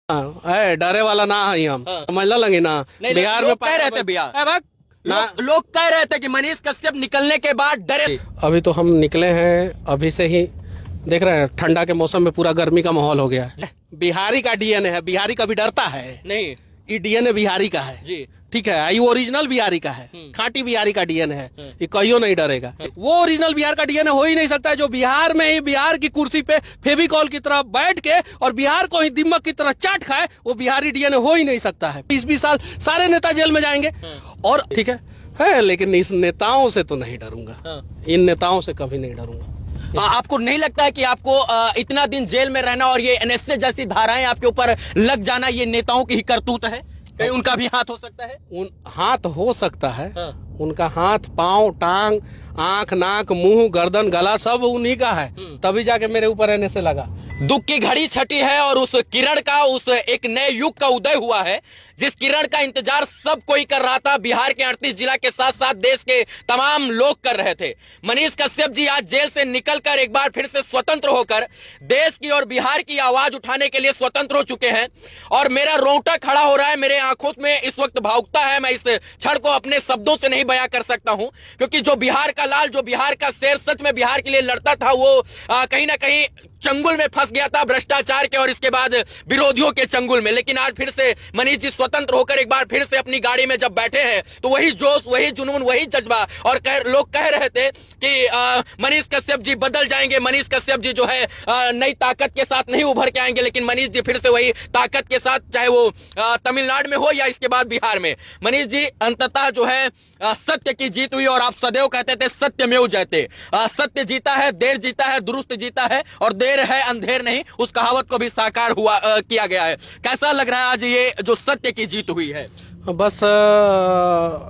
है डरे वाला ना है हम। हाँ। समझ लगे ना। बिहार में कह रहे थे बिहार ना लोग कह रहे थे कि मनीष कश्यप निकलने के बाद डरे। अभी तो हम निकले हैं, अभी से ही देख रहे हैं ठंडा के मौसम में पूरा गर्मी का माहौल हो गया है। बिहारी का डीएनए है, बिहारी कभी डरता है नहीं, ये डीएनए बिहारी का है जी। ठीक है, ये ओरिजिनल बिहारी का है, खांटी बिहारी का डीएनए है, ये कहियो नहीं डरेगा। वो ओरिजिनल बिहार का डीएनए हो ही नहीं सकता है जो बिहार में ही बिहार की कुर्सी पे फेविकॉल की तरह बैठ के और बिहार को ही दिमक की तरह चाट खाए, वो बिहारी डीएनए हो ही नहीं सकता है। 20-20 साल सारे नेता जेल में जाएंगे और ठीक है, लेकिन इस नेताओं से तो नहीं डरूंगा, इन नेताओं से कभी नहीं डरूंगा। आपको नहीं लगता है कि आपको इतना दिन जेल में रहना और ये एनएसए जैसी धाराएं आपके ऊपर लग जाना ये नेताओं की ही करतूत है? कहीं उनका भी हाथ हो सकता है? हाथ हो सकता है, उनका हाथ पांव टांग आंख नाक मुंह गर्दन गला सब उन्हीं का है, तभी जाके मेरे ऊपर रहने से लगा। दुख की घड़ी छटी है और उस किरण का, उस एक नए युग का उदय हुआ है जिस किरण का इंतजार सब कोई कर रहा था। बिहार के 38 जिला के साथ साथ देश के तमाम लोग कर रहे थे। मनीष कश्यप जी आज जेल से निकलकर एक बार फिर से स्वतंत्र होकर देश की और बिहार की आवाज उठाने के लिए स्वतंत्र हो चुके हैं और मेरा रोंगटा खड़ा हो रहा है, मेरे आंखों में इस वक्त भावुकता है। मैं इस क्षण को अपने शब्दों से नहीं बयां कर सकता हूं क्योंकि जो बिहार का लाल, जो बिहार का शेर सच में बिहार के लिए लड़ता था, वो कहीं ना कहीं चंगुल में फंस गया था भ्रष्टाचार के और इसके बाद विरोधियों के चंगुल में। लेकिन आज फिर से मनीष जी स्वतंत्र होकर एक बार फिर से अपनी गाड़ी में जब बैठे हैं तो वही जोश, वही जुनून, वही जज्बा। और लोग कह रहे थे कि मनीष कश्यप जी बदल जाएंगे, मनीष कश्यप जी जो है नई ताकत के साथ नहीं उभर के आएंगे, लेकिन मनीष जी फिर से वही ताकत के साथ, चाहे वो तमिलनाडु में हो या इसके बाद बिहार में, मनीष जी अंततः जो है सत्य की जीत हुई। और आप सदैव कहते थे सत्यमेव जयते, सत्य जीता है, देर जीता है, दुरुस्त जीता है और देर है अंधेर नहीं, उस कहावत को भी साकार हुआ किया गया है। कैसा लग रहा है आज ये जो सत्य की जीत हुई है? बस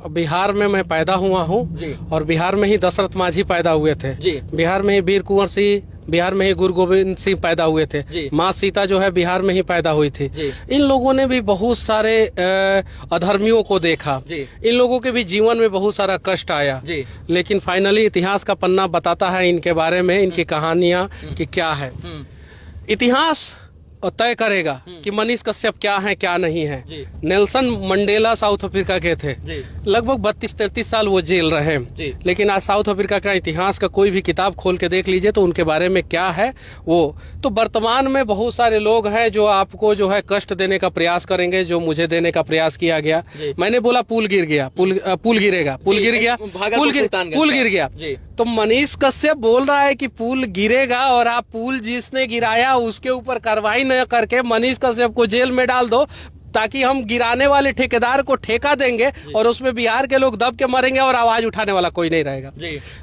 बिहार में मैं पैदा हुआ हूँ और बिहार में ही दशरथ मांझी पैदा हुए थे, बिहार में ही वीर कुंवर सिंह, बिहार में ही गुरु गोविंद सिंह पैदा हुए थे, माँ सीता जो है बिहार में ही पैदा हुई थी। इन लोगों ने भी बहुत सारे अधर्मियों को देखा, इन लोगों के भी जीवन में बहुत सारा कष्ट आया, लेकिन फाइनली इतिहास का पन्ना बताता है इनके बारे में, इनकी कहानियां कि क्या है। इतिहास तय करेगा कि मनीष कश्यप क्या है क्या नहीं है। नेल्सन मंडेला साउथ अफ्रीका के थे, लगभग 32-33 साल वो जेल रहे, लेकिन आज साउथ अफ्रीका का इतिहास का कोई भी किताब खोल के देख लीजिए तो उनके बारे में क्या है वो। तो वर्तमान में बहुत सारे लोग हैं जो आपको जो है कष्ट देने का प्रयास करेंगे, जो मुझे देने का प्रयास किया गया। मैंने बोला पुल गिर गया, पुल गिरेगा, पुल गिर गया, पुल गिर गया, तो मनीष कश्यप बोल रहा है कि पुल गिरेगा और आप पुल जिसने गिराया उसके ऊपर कार्रवाई न करके मनीष कश्यप को जेल में डाल दो ताकि हम गिराने वाले ठेकेदार को ठेका देंगे और उसमें बिहार के लोग दब के मरेंगे और आवाज उठाने वाला कोई नहीं रहेगा।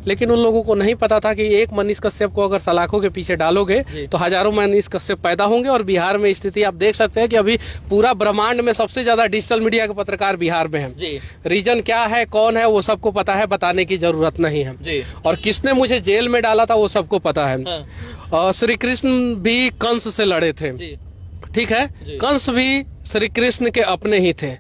लेकिन उन लोगों को नहीं पता था कि एक मनीष कश्यप को अगर सलाखों के पीछे डालोगे तो हजारों मनीष कश्यप पैदा होंगे। और बिहार में स्थिति आप देख सकते हैं कि अभी पूरा ब्रह्मांड में सबसे ज्यादा डिजिटल मीडिया के पत्रकार बिहार में है। रीजन क्या है, कौन है, वो सबको पता है, बताने की जरूरत नहीं है। और किसने मुझे जेल में डाला था वो सबको पता है। श्री कृष्ण भी कंस से लड़े थे, ठीक है, कंस भी श्री कृष्ण के अपने ही थे।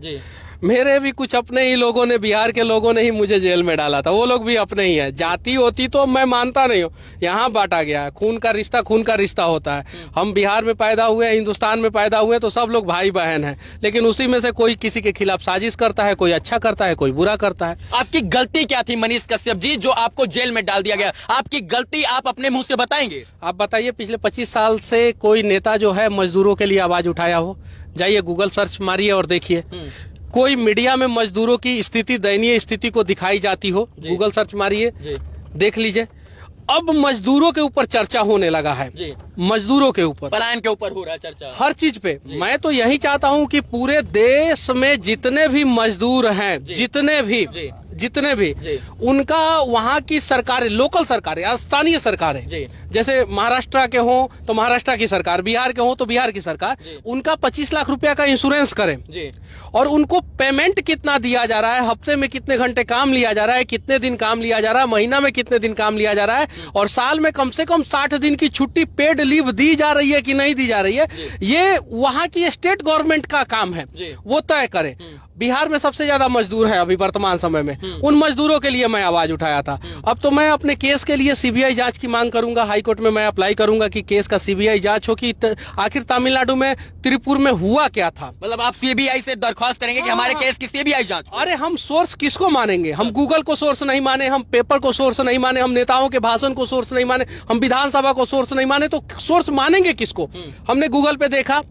मेरे भी कुछ अपने ही लोगों ने, बिहार के लोगों ने ही मुझे जेल में डाला था, वो लोग भी अपने ही है। जाति होती तो मैं मानता नहीं हूँ, यहाँ बांटा गया है। खून का रिश्ता होता है। हम बिहार में पैदा हुए, हिंदुस्तान में पैदा हुए तो सब लोग भाई बहन हैं, लेकिन उसी में से कोई किसी के खिलाफ साजिश करता है, कोई अच्छा करता है, कोई बुरा करता है। आपकी गलती क्या थी मनीष कश्यप जी जो आपको जेल में डाल दिया गया? आपकी गलती आप अपने मुंह से बताएंगे? आप बताइए, पिछले 25 साल से कोई नेता जो है मजदूरों के लिए आवाज उठाया हो? जाइए गूगल सर्च मारिए और देखिए। कोई मीडिया में मजदूरों की स्थिति, दयनीय स्थिति को दिखाई जाती हो, गूगल सर्च मारिए, देख लीजिए। अब मजदूरों के ऊपर चर्चा होने लगा है, मजदूरों के ऊपर, पलायन के ऊपर हो रहा है चर्चा, हर चीज पे। मैं तो यही चाहता हूं कि पूरे देश में जितने भी मजदूर हैं, जितने भी उनका वहाँ की सरकारें, लोकल सरकारें, स्थानीय सरकारें, जैसे महाराष्ट्र के हों तो महाराष्ट्र की सरकार, बिहार के हों तो बिहार की सरकार, उनका 25 लाख रुपया का इंश्योरेंस करें और उनको पेमेंट कितना दिया जा रहा है, हफ्ते में कितने घंटे काम लिया जा रहा है, कितने दिन काम लिया जा रहा है, महीना में कितने दिन काम लिया जा रहा है और साल में कम से कम 60 दिन की छुट्टी पेड लीव दी जा रही है कि नहीं दी जा रही है, ये वहाँ की स्टेट गवर्नमेंट का काम है, वो तय करे। बिहार में सबसे ज्यादा मजदूर है अभी वर्तमान समय में, उन मजदूरों के लिए मैं आवाज उठाया था। अब तो मैं अपने केस के लिए सीबीआई जांच की मांग करूंगा, हाई कोर्ट में मैं अप्लाई करूंगा कि केस का सीबीआई जांच हो कि आखिर तमिलनाडु में त्रिपुर में हुआ क्या था। मतलब आप सीबीआई से दरख्वास्त करेंगे कि हमारे केस की सीबीआई जांच हो? अरे हम सोर्स किसको मानेंगे? हम गूगल को सोर्स नहीं माने, हम पेपर को सोर्स नहीं माने, हम नेताओं के भाषण को सोर्स नहीं माने, हम विधानसभा को सोर्स नहीं माने, तो सोर्स मानेंगे किसको? हमने गूगल पे देखा,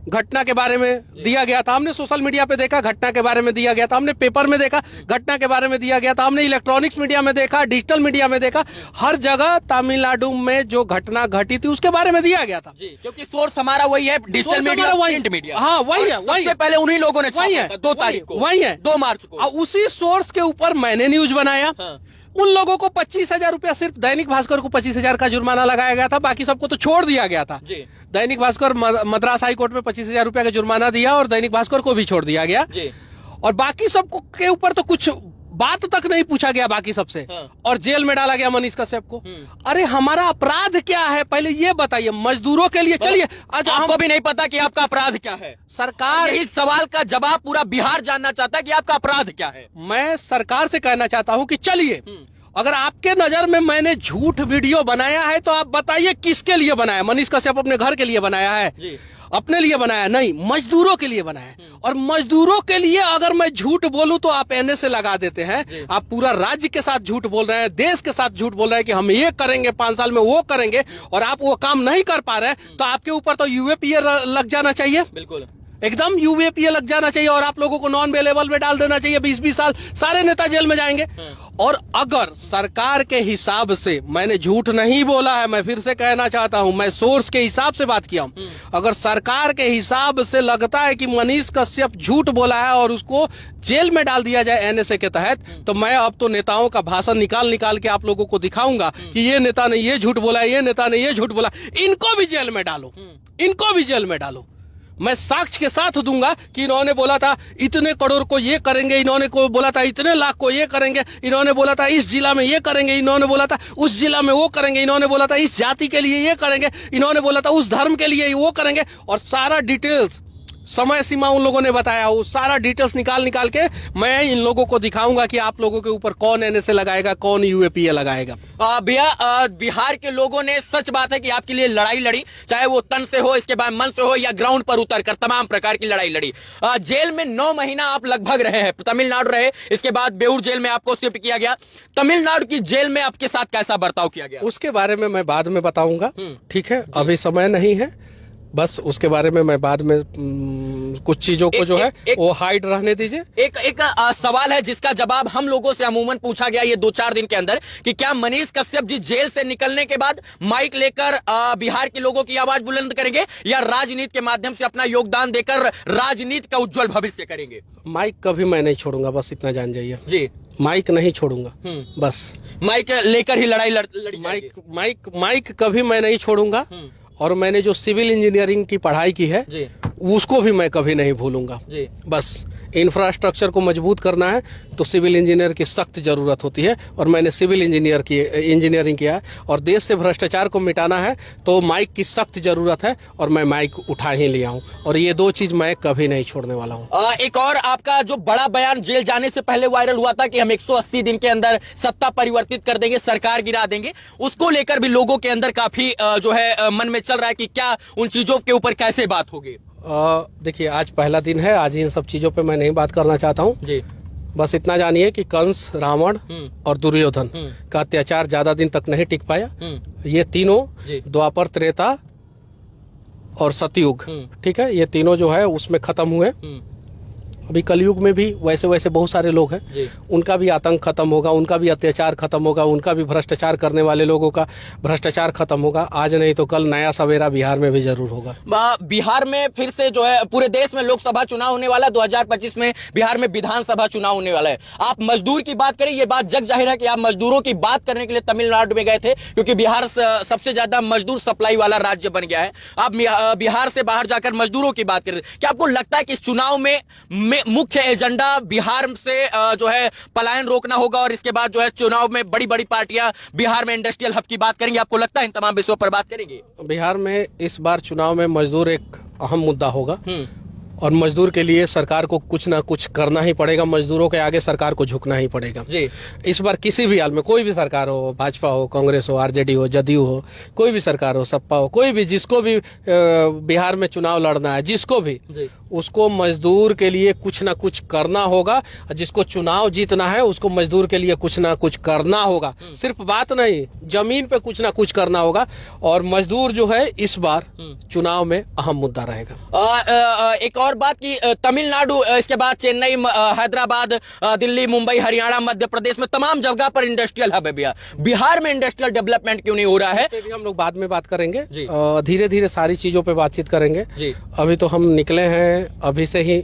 घटना के बारे में दिया गया था, हमने सोशल मीडिया पे देखा, घटना के बारे में दिया गया था, हमने पेपर में देखा, घटना के बारे में दिया गया था, हमने इलेक्ट्रॉनिक्स मीडिया में देखा, डिजिटल मीडिया में देखा, हर जगह तमिलनाडु में जो घटना घटी थी उसके बारे में दिया गया था। जी, क्योंकि सोर्स हमारा वही है, डिजिटल मीडिया, प्रिंट मीडिया। हाँ वही है, वही है। पहले उन्हीं लोगों ने वही है, 2 तारीख को, वही है, 2 मार्च को। उसी सोर्स के ऊपर मैंने न्यूज बनाया। उन लोगों को 25,000 रुपया, सिर्फ दैनिक भास्कर को 25,000 का जुर्माना लगाया गया था, बाकी सबको तो छोड़ दिया गया था। जी। दैनिक भास्कर मद्रास हाई कोर्ट में 25,000 रुपया का जुर्माना दिया और दैनिक भास्कर को भी छोड़ दिया गया। जी। और बाकी सबको के ऊपर तो कुछ बात तक नहीं पूछा गया बाकी सबसे। और जेल में डाला गया मनीष कश्यप को। अरे हमारा अपराध क्या है पहले ये बताइए मजदूरों के लिए। चलिए आज आपको भी नहीं पता कि आपका अपराध क्या है। सरकार यही सवाल का जवाब पूरा बिहार जानना चाहता है कि आपका अपराध क्या है। मैं सरकार से कहना चाहता हूं कि चलिए, अगर आपके नजर में मैंने झूठ वीडियो बनाया है तो आप बताइए किसके लिए बनाया। मनीष कश्यप अपने घर के लिए बनाया है? जी। अपने लिए बनाया नहीं, मजदूरों के लिए बनाया है। और मजदूरों के लिए अगर मैं झूठ बोलूं तो आप एनएसए लगा देते हैं। आप पूरा राज्य के साथ झूठ बोल रहे हैं, देश के साथ झूठ बोल रहे हैं कि हम ये करेंगे, 5 साल में वो करेंगे, और आप वो काम नहीं कर पा रहे हैं, तो आपके ऊपर तो यूएपीए लग जाना चाहिए। बिल्कुल एकदम यूएपीए लग जाना चाहिए और आप लोगों को नॉन अवेलेबल में डाल देना चाहिए। 20-20 साल सारे नेता जेल में जाएंगे। और अगर सरकार के हिसाब से, मैंने झूठ नहीं बोला है, मैं फिर से कहना चाहता हूं, मैं सोर्स के हिसाब से बात किया हूं, अगर सरकार के हिसाब से लगता है कि मनीष कश्यप झूठ बोला है और उसको जेल में डाल दिया जाए एनएसए के तहत, तो मैं अब तो नेताओं का भाषण निकाल निकाल के आप लोगों को दिखाऊंगा कि ये नेता ने ये झूठ बोला, ये नेता ने ये झूठ बोला, इनको भी जेल में डालो, इनको भी जेल में डालो। मैं साक्ष्य के साथ दूंगा कि इन्होंने बोला था इतने करोड़ को ये करेंगे, इन्होंने को बोला था इतने लाख को ये करेंगे, इन्होंने बोला था इस जिला में ये करेंगे, इन्होंने बोला था उस जिला में वो करेंगे, इन्होंने बोला था इस जाति के लिए ये करेंगे, इन्होंने बोला था उस धर्म के लिए वो करेंगे। और सारा डिटेल्स, समय सीमा उन लोगों ने बताया, वो सारा डिटेल्स निकाल निकाल के मैं इन लोगों को दिखाऊंगा कि आप लोगों के ऊपर कौन एनएसए लगाएगा, कौन यूएपीए लगाएगा। भैया बिहार के लोगों ने, सच बात है कि आपके लिए लड़ाई लड़ी, चाहे वो तन से हो, इसके बाद मन से हो, या ग्राउंड पर उतर कर तमाम प्रकार की लड़ाई लड़ी। जेल में 9 महीना आप लगभग रहे हैं, तमिलनाडु रहे, इसके बाद बेऊर जेल में आपको शिफ्ट किया गया। तमिलनाडु की जेल में आपके साथ कैसा बर्ताव किया गया? उसके बारे में मैं बाद में बताऊंगा, ठीक है? अभी समय नहीं है, बस उसके बारे में मैं बाद में कुछ चीजों को जो है वो हाइड रहने दीजिए। एक सवाल है जिसका जवाब हम लोगों से अमूमन पूछा गया ये 2-4 दिन के अंदर, कि क्या मनीष कश्यप जी जेल से निकलने के बाद माइक लेकर बिहार के लोगों की आवाज बुलंद करेंगे, या राजनीति के माध्यम से अपना योगदान देकर राजनीति का उज्जवल भविष्य करेंगे? माइक कभी मैं नहीं छोड़ूंगा, बस इतना जान जाइए जी। माइक नहीं छोड़ूंगा, बस माइक लेकर ही लड़ाई लड़ी। माइक कभी मैं नहीं छोड़ूंगा। और मैंने जो सिविल इंजीनियरिंग की पढ़ाई की है जी, उसको भी मैं कभी नहीं भूलूंगा जी। बस इंफ्रास्ट्रक्चर को मजबूत करना है तो सिविल इंजीनियर की सख्त जरूरत होती है, और मैंने सिविल इंजीनियरिंग किया है। और देश से भ्रष्टाचार को मिटाना है तो माइक की सख्त जरूरत है, और मैं माइक उठा ही लिया हूँ, और ये 2 चीज मैं कभी नहीं छोड़ने वाला हूँ। एक और आपका जो बड़ा बयान जेल जाने से पहले वायरल हुआ था कि हम 180 दिन के अंदर सत्ता परिवर्तित कर देंगे, सरकार गिरा देंगे, उसको लेकर भी लोगों के अंदर काफी जो है मन में चल रहा है कि क्या उन चीजों के ऊपर कैसे बात होगी? देखिए आज पहला दिन है, आज इन सब चीजों पे मैं नहीं बात करना चाहता हूँ जी। बस इतना जानिए कि कंस, रावण और दुर्योधन का अत्याचार ज्यादा दिन तक नहीं टिक पाया। ये तीनों द्वापर, त्रेता और सतयुग, ठीक है, ये तीनों जो है उसमें खत्म हुए। अभी कलयुग में भी वैसे वैसे बहुत सारे लोग हैं, उनका भी आतंक खत्म होगा, उनका भी अत्याचार खत्म होगा, उनका भी भ्रष्टाचार करने वाले लोगों का भ्रष्टाचार खत्म होगा। आज नहीं तो कल नया सवेरा बिहार में भी जरूर होगा। बिहार में फिर से जो है, पूरे देश में लोकसभा चुनाव होने वाला है, 2025 में बिहार में विधानसभा चुनाव होने वाला है। आप मजदूर की बात करें, ये बात जग जाहिर है कि आप मजदूरों की बात करने के लिए तमिलनाडु में गए थे, क्योंकि बिहार सबसे ज्यादा मजदूर सप्लाई वाला राज्य बन गया है। आप बिहार से बाहर जाकर मजदूरों की बात करें, क्या आपको लगता है कि इस चुनाव में मुख्य एजेंडा बिहार से जो है पलायन रोकना होगा, और इसके बाद जो है चुनाव में बड़ी बड़ी पार्टियां बिहार में इंडस्ट्रियल हब की बात करेंगे? आपको लगता है इन तमाम विषयों पर बात करेंगे? बिहार में इस बार चुनाव में मजदूर एक अहम मुद्दा होगा, और मजदूर के लिए सरकार को कुछ ना कुछ करना ही पड़ेगा, मजदूरों के आगे सरकार को झुकना ही पड़ेगा जी। इस बार किसी भी हाल में, कोई भी सरकार हो, भाजपा हो, कांग्रेस हो, आरजेडी हो, जदयू हो, कोई भी सरकार हो, सपा हो, कोई भी, जिसको भी बिहार में चुनाव लड़ना है, जिसको भी, उसको मजदूर के लिए कुछ ना कुछ करना होगा। जिसको चुनाव जीतना है उसको मजदूर के लिए कुछ ना कुछ करना होगा, सिर्फ बात नहीं, जमीन पे कुछ ना कुछ करना होगा। और मजदूर जो है इस बार चुनाव में अहम मुद्दा रहेगा। एक और बात की तमिलनाडु, इसके बाद चेन्नई, हैदराबाद, दिल्ली, मुंबई, हरियाणा, मध्य प्रदेश में तमाम जगह पर इंडस्ट्रियल हब है भैया। बिहार में इंडस्ट्रियल डेवलपमेंट क्यों नहीं हो रहा है? भी हम लोग बाद में बात करेंगे, धीरे धीरे सारी चीजों पे बातचीत करेंगे जी। अभी तो हम निकले हैं, अभी से ही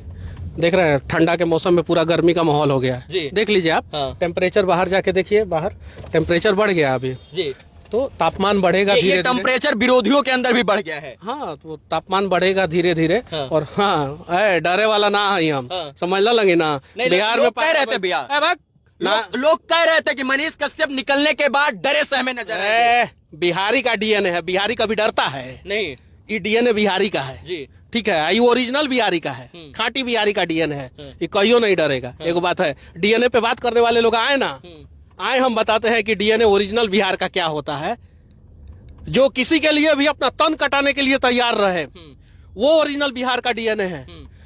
देख रहे हैं ठंडा के मौसम में पूरा गर्मी का माहौल हो गया है। देख लीजिए आप, टेम्परेचर बाहर जाके देखिए, बाहर टेम्परेचर बढ़ गया अभी जी। तो तापमान बढ़ेगा धीरे, टेम्परेचर विरोधियों के अंदर भी बढ़ गया है। हाँ, तो तापमान बढ़ेगा धीरे धीरे। और हाँ, डरे वाला ना है हम, समझना लगे ना। बिहार में कह रहे थे भैया, लोग कह रहे थे कि मनीष कश्यप निकलने के बाद डरे सहमे नजर आए। बिहारी का डीएनए है, बिहारी कभी डरता है नहीं, ये डीएनए बिहारी का है जी। ठीक है, ये ओरिजिनल बिहारी का है, खाटी बिहारी का डीएनए है, ये कहियो नहीं डरेगा। एक बात है, डीएनए पे बात करने वाले लोग आए ना, आए, हम बताते हैं कि डीएनए ओरिजिनल बिहार का क्या होता है। जो किसी के लिए भी अपना तन कटाने के लिए तैयार रहे, वो ओरिजिनल बिहार का डीएनए है।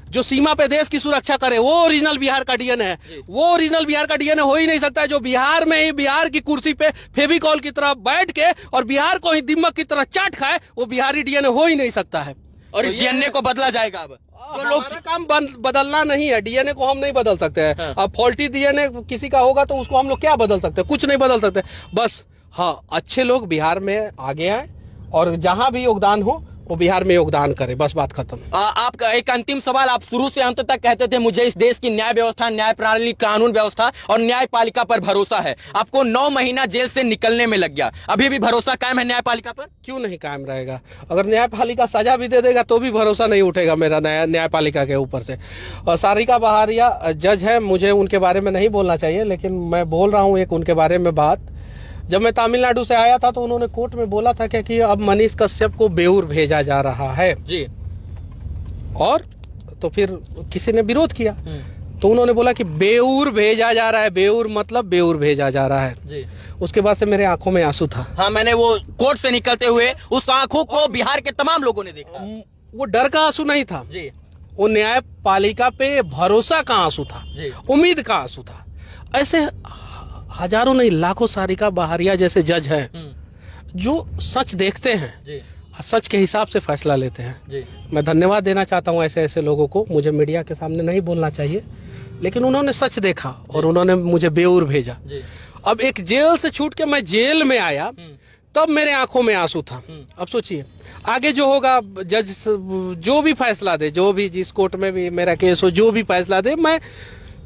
जो सीमा पे देश की सुरक्षा करे, वो ओरिजिनल बिहार का डीएनए है। वो ओरिजिनल बिहार का डीएनए हो ही नहीं सकता है जो बिहार में ही बिहार की कुर्सी पे फेविकॉल की तरह बैठ के और बिहार को ही दिमक की तरह चाट खाए, वो बिहारी डीएनए हो ही नहीं सकता है। और इस डीएनए को बदला जाएगा अब। जो लोग काम बदलना नहीं है, डीएनए को हम नहीं बदल सकते हैं। अब फॉल्टी डीएनए किसी का होगा तो उसको हम लोग क्या बदल सकते हैं? कुछ नहीं बदल सकते। बस हाँ, अच्छे लोग बिहार में आगे आए और जहां भी योगदान हो वो बिहार में योगदान करे, बस बात खत्म। आपका एक अंतिम सवाल, आप शुरू से अंत तक कहते थे मुझे इस देश की न्याय व्यवस्था, न्याय प्रणाली, कानून व्यवस्था और न्यायपालिका पर भरोसा है। आपको 9 महीना जेल से निकलने में लग गया, अभी भी भरोसा कायम है न्यायपालिका पर? क्यों नहीं कायम रहेगा? अगर न्यायपालिका सजा भी दे देगा तो भी भरोसा नहीं उठेगा मेरा न्यायपालिका के ऊपर से। और सारिका बहारिया जज है, मुझे उनके बारे में नहीं बोलना चाहिए, लेकिन मैं बोल रहा हूँ एक उनके बारे में बात। जब मैं तमिलनाडु से आया था तो उन्होंने कोर्ट में बोला था कि अब मनीष कश्यप को बेऊर भेजा जा रहा है जी। और तो फिर किसी ने विरोध किया तो उन्होंने बोला कि बेऊर भेजा जा रहा है, बेऊर मतलब बेऊर भेजा जा रहा है जी। उसके बाद से मेरे आंखों में आंसू था। हाँ, मैंने वो कोर्ट से निकलते हुए उस आंखों को बिहार के तमाम लोगों ने देखा। वो डर का आंसू नहीं था जी, वो न्यायपालिका पे भरोसा का आंसू था, उम्मीद का आंसू था। ऐसे हजारों नहीं लाखों सारिका बहारिया जैसे जज हैं जो सच देखते हैं जी, सच के हिसाब से फैसला लेते हैं जी। मैं धन्यवाद देना चाहता हूं ऐसे ऐसे लोगों को। मुझे मीडिया के सामने नहीं बोलना चाहिए, लेकिन उन्होंने सच देखा और उन्होंने मुझे बेऊर भेजा जी। अब एक जेल से छूट के मैं जेल में आया तब मेरे आंखों में आंसू था। अब सोचिए आगे जो होगा, जज जो भी फैसला दे, जो भी जिस कोर्ट में भी मेरा केस हो, जो भी फैसला दे, मैं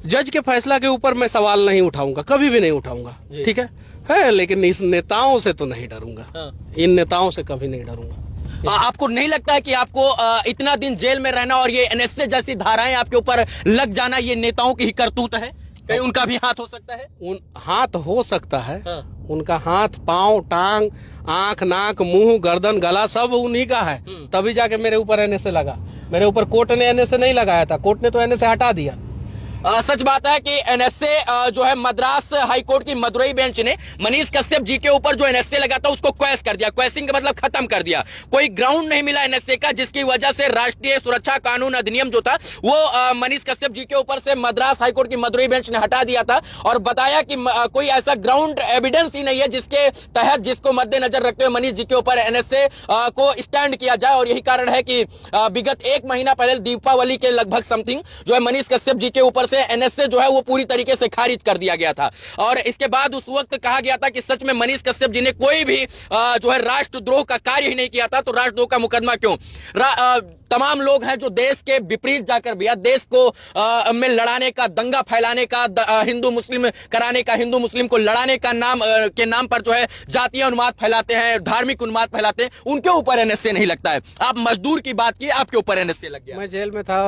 जज के फैसला के ऊपर मैं सवाल नहीं उठाऊंगा, कभी भी नहीं उठाऊंगा। ठीक है, लेकिन इस नेताओं से तो नहीं डरूंगा, इन नेताओं से कभी नहीं डरूंगा। आपको नहीं लगता है कि आपको इतना दिन जेल में रहना और ये एनएसए जैसी धाराएं आपके ऊपर लग जाना, ये नेताओं की ही करतूत है? कहीं उनका भी हाथ हो सकता है? हाथ हो सकता है, उनका हाथ, पांव, टांग, आंख, नाक, मुंह, गर्दन, गला सब उन्हीं का है। तभी जाके मेरे ऊपर एनएसए लगा। मेरे ऊपर कोर्ट ने एनएसए नहीं लगाया था, कोर्ट ने तो एनएसए हटा दिया। सच बात है कि एनएसए जो है मद्रास हाईकोर्ट की मदुरई बेंच ने मनीष कश्यप जी के ऊपर जो एनएसए लगा था उसको क्वैश कर दिया। क्वैशिंग का मतलब खत्म कर दिया। कोई ग्राउंड नहीं मिला एनएसए का, जिसकी वजह से राष्ट्रीय सुरक्षा कानून अधिनियम जो था वो मनीष कश्यप जी के ऊपर से मद्रास हाईकोर्ट की मदुरई बेंच ने हटा दिया था और बताया कि कोई ऐसा ग्राउंड एविडेंस ही नहीं है जिसके तहत, जिसको मद्देनजर रखते हुए मनीष जी के ऊपर एनएसए को स्टैंड किया जाए। और यही कारण है कि विगत 1 महीना पहले दीपावली के लगभग समथिंग जो है मनीष कश्यप जी के ऊपर एनएसए जो है वो पूरी तरीके से खारिज कर दिया गया था। और इसके बाद उस वक्त कहा गया था कि सच में मनीष कश्यप जी ने कोई भी जो है राष्ट्रद्रोह का कार्य ही नहीं किया था, तो राष्ट्रद्रोह का मुकदमा क्यों? तमाम लोग हैं जो देश के विपरीत जाकर भी देश को में लड़ाने का, दंगा फैलाने का, हिंदू मुस्लिम कराने का, हिंदू मुस्लिम को लड़ाने का के नाम पर जो है जातीय उन्माद फैलाते हैं, धार्मिक उन्माद फैलाते हैं, उनके ऊपर एनएसए नहीं लगता है। आप मजदूर की बात की, आपके ऊपर एनएसए लग गया। मैं जेल में था,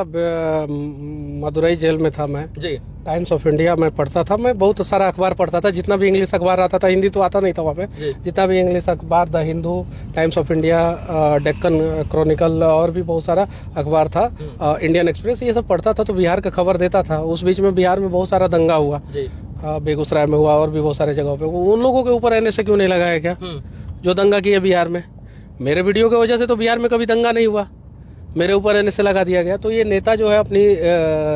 मदुरई जेल में था मैं जी। टाइम्स ऑफ इंडिया मैं पढ़ता था। मैं बहुत सारा अखबार पढ़ता था, जितना भी इंग्लिश अखबार आता था, हिंदी तो आता नहीं था वहाँ पे। जितना भी इंग्लिश अखबार, the Hindu, times of India, Deccan Chronicle और भी बहुत सारा अखबार था, इंडियन एक्सप्रेस, ये सब पढ़ता था तो बिहार का खबर देता था। उस बीच में बिहार में बहुत सारा दंगा हुआ, बेगूसराय में हुआ और भी बहुत सारे जगहों पे। उन लोगों के ऊपर एनएसए क्यों नहीं लगाया क्या, जो दंगा किया बिहार में? मेरे वीडियो की वजह से तो बिहार में कभी दंगा नहीं हुआ, मेरे ऊपर एनएसए लगा दिया गया। तो ये नेता जो है अपनी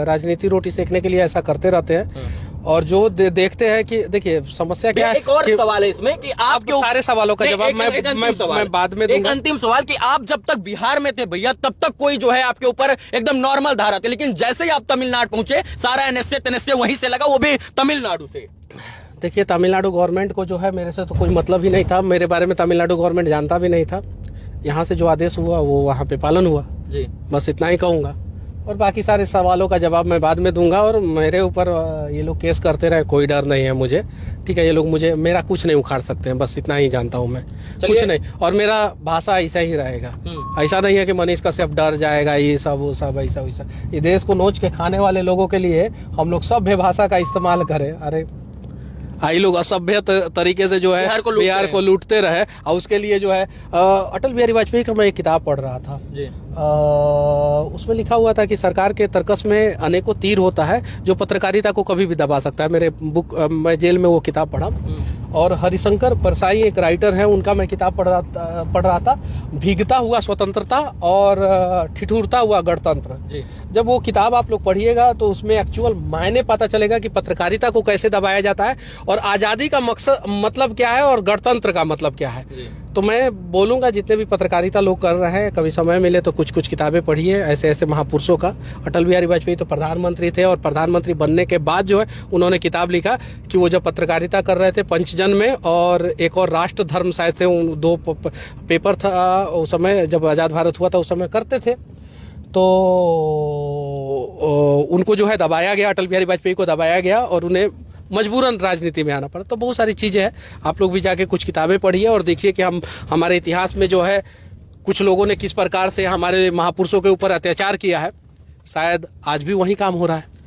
राजनीति रोटी सेकने के लिए ऐसा करते रहते हैं। और जो देखते हैं कि देखिए समस्या क्या है। एक और सवाल है इसमें कि आप सारे सवालों का जवाब मैं बाद में दूंगा। एक अंतिम सवाल कि आप जब तक बिहार में थे भैया, तब तक कोई जो है आपके ऊपर एकदम नॉर्मल धारा थी, लेकिन जैसे ही आप तमिलनाडु पहुंचे सारा एनएसए वहीं से लगा, वो भी तमिलनाडु से। देखिए तमिलनाडु गवर्नमेंट को जो है मेरे से तो कोई मतलब ही नहीं था, मेरे बारे में तमिलनाडु गवर्नमेंट जानता भी नहीं था। यहाँ से जो आदेश हुआ वो वहाँ पे पालन हुआ जी, बस इतना ही कहूँगा। और बाकी सारे सवालों का जवाब मैं बाद में दूंगा। और मेरे ऊपर ये लोग केस करते रहे, कोई डर नहीं है मुझे, ठीक है। ये लोग मेरा कुछ नहीं उखाड़ सकते हैं, बस इतना ही जानता हूँ मैं, कुछ नहीं। और मेरा भाषा ऐसा ही रहेगा, ऐसा नहीं है कि मनीष कश्यप डर जाएगा, ये सब वो सब ऐसा वैसा। ये देश को नोच के खाने वाले लोगों के लिए हम लोग सभ्य भाषा का इस्तेमाल करें। अरे आई लोग असभ्य तरीके से जो है बिहार को लूटते रहे, और उसके लिए जो है अटल बिहारी वाजपेयी का मैं एक किताब पढ़ रहा था जी। उसमें लिखा हुआ था कि सरकार के तर्कस में अनेकों तीर होता है जो पत्रकारिता को कभी भी दबा सकता है। मेरे मैं जेल में वो किताब पढ़ा। और हरिशंकर परसाई एक राइटर है, उनका मैं किताब पढ़ रहा था, भीगता हुआ स्वतंत्रता और ठिठुरता हुआ गणतंत्र। जब वो किताब आप लोग पढ़िएगा तो उसमें एक्चुअल मायने पता चलेगा कि पत्रकारिता को कैसे दबाया जाता है, और आज़ादी का मकसद मतलब क्या है, और गणतंत्र का मतलब क्या है। तो मैं बोलूँगा जितने भी पत्रकारिता लोग कर रहे हैं, कभी समय मिले तो कुछ किताबें पढ़िए ऐसे ऐसे महापुरुषों का। अटल बिहारी वाजपेयी तो प्रधानमंत्री थे, और प्रधानमंत्री बनने के बाद जो है उन्होंने किताब लिखा कि वो जब पत्रकारिता कर रहे थे पंचजन में, और एक और राष्ट्र धर्म शायद से उन दो पेपर था उस समय जब आज़ाद भारत हुआ था, उस समय करते थे। तो उनको जो है दबाया गया, अटल बिहारी वाजपेयी को दबाया गया और उन्हें मजबूरन राजनीति में आना पड़ा। तो बहुत सारी चीज़ें हैं, आप लोग भी जाके कुछ किताबें पढ़िए और देखिए कि हमारे इतिहास में जो है कुछ लोगों ने किस प्रकार से हमारे महापुरुषों के ऊपर अत्याचार किया है। शायद आज भी वही काम हो रहा है।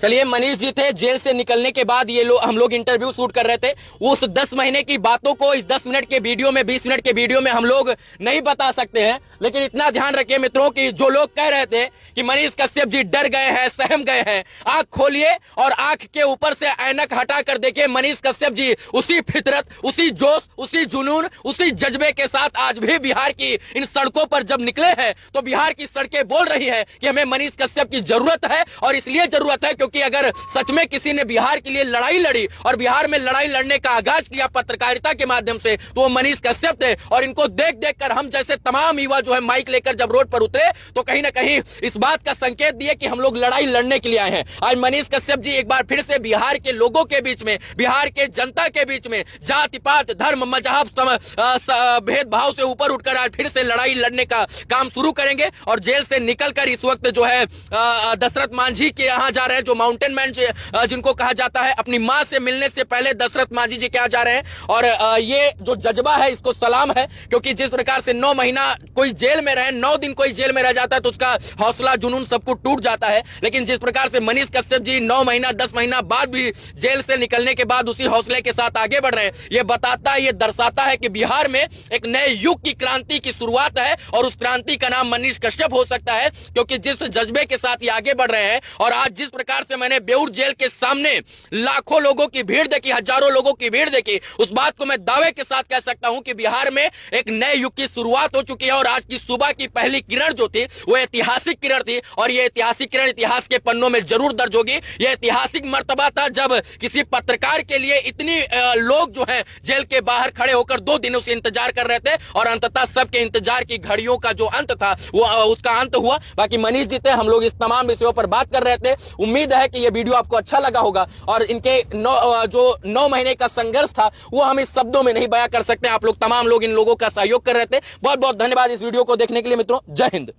चलिए, मनीष जी थे, जेल से निकलने के बाद ये हम लोग इंटरव्यू शूट कर रहे थे। उस 10 महीने की बातों को इस 10 मिनट के वीडियो में, 20 मिनट के वीडियो में हम लोग नहीं बता सकते हैं, लेकिन इतना ध्यान रखिए मित्रों कि जो लोग कह रहे थे कि मनीष कश्यप जी डर गए हैं, सहम गए हैं, आंख खोलिए और आंख के ऊपर से ऐनक हटा कर देखिए, मनीष कश्यप जी उसी फितरत, उसी जोश, उसी जुनून, उसी जज्बे के साथ आज भी बिहार की इन सड़कों पर जब निकले हैं तो बिहार की सड़कें बोल रही है कि हमें मनीष कश्यप की जरूरत है। और इसलिए जरूरत है क्योंकि अगर सच में किसी ने बिहार के लिए लड़ाई लड़ी और बिहार में लड़ाई लड़ने का आगाज किया पत्रकारिता के माध्यम से, तो वो मनीष कश्यप थे। और इनको देख देख कर हम जैसे तमाम युवा जो है माइक लेकर जब रोड पर उतरे तो कहीं ना कहीं इस बात का संकेत दिए कि हम लोग लड़ाई लड़ने के लिए आए हैं। आज मनीष कश्यप जी एक बार फिर से बिहार के लोगों के बीच में, बिहार के जनता के बीच में जाति पात, धर्म, मजहब, भेदभाव से ऊपर उठकर आज फिर से लड़ाई लड़ने का काम शुरू करेंगे। और जेल से निकलकर इस वक्त जो है दशरथ मांझी के यहाँ जा रहे हैं, जो माउंटेन मैन जिनको कहा जाता है। अपनी मां से मिलने से पहले दशरथ मांझी जी के यहाँ जा रहे हैं। और ये जो जज्बा है इसको सलाम है, क्योंकि जिस प्रकार से 9 महीना कोई जेल में रहे, 9 दिन कोई जेल में रह जाता है तो उसका हौसला जुनून सब कुछ टूट जाता है। लेकिन जिस प्रकार से मनीष कश्यप जी 9 महीना 10 महीना बाद भी जेल से निकलने के बाद उसी हौसले के साथ आगे बढ़ रहे हैं, ये बताता है, ये दर्शाता है कि बिहार में एक नए युग की क्रांति की शुरुआत है। और उस क्रांति का नाम मनीष कश्यप हो सकता है, क्योंकि जिस जज्बे के साथ ये आगे बढ़ रहे हैं। और आज जिस प्रकार से मैंने बेउर जेल के सामने लाखों लोगों की भीड़ देखी, हजारों लोगों की भीड़ देखी, उस बात को मैं दावे के साथ कह सकता हूं कि बिहार में एक नए युग की शुरुआत हो चुकी है। और आज की सुबह की पहली किरण जो थी वो ऐतिहासिक किरण थी, और ये ऐतिहासिक किरण इतिहास के पन्नों में जरूर दर्ज होगी। ये ऐतिहासिक मर्तबा था जब किसी पत्रकार के लिए इतनी लोग जो है जेल के बाहर खड़े होकर 2 दिनों से इंतजार कर रहे थे, और अंततः सबके इंतजार की घड़ियों का जो अंत था वो उसका अंत हुआ। बाकी मनीष जी थे, हम लोग इस तमाम विषयों पर बात कर रहे थे। उम्मीद है कि ये वीडियो आपको अच्छा लगा होगा, और इनके जो 9 महीने का संघर्ष था वो हम इस शब्दों में नहीं बयां कर सकते। आप लोग तमाम लोग इन लोगों का सहयोग कर रहे थे। बहुत बहुत धन्यवाद इस वीडियो को देखने के लिए मित्रों। जय हिंद।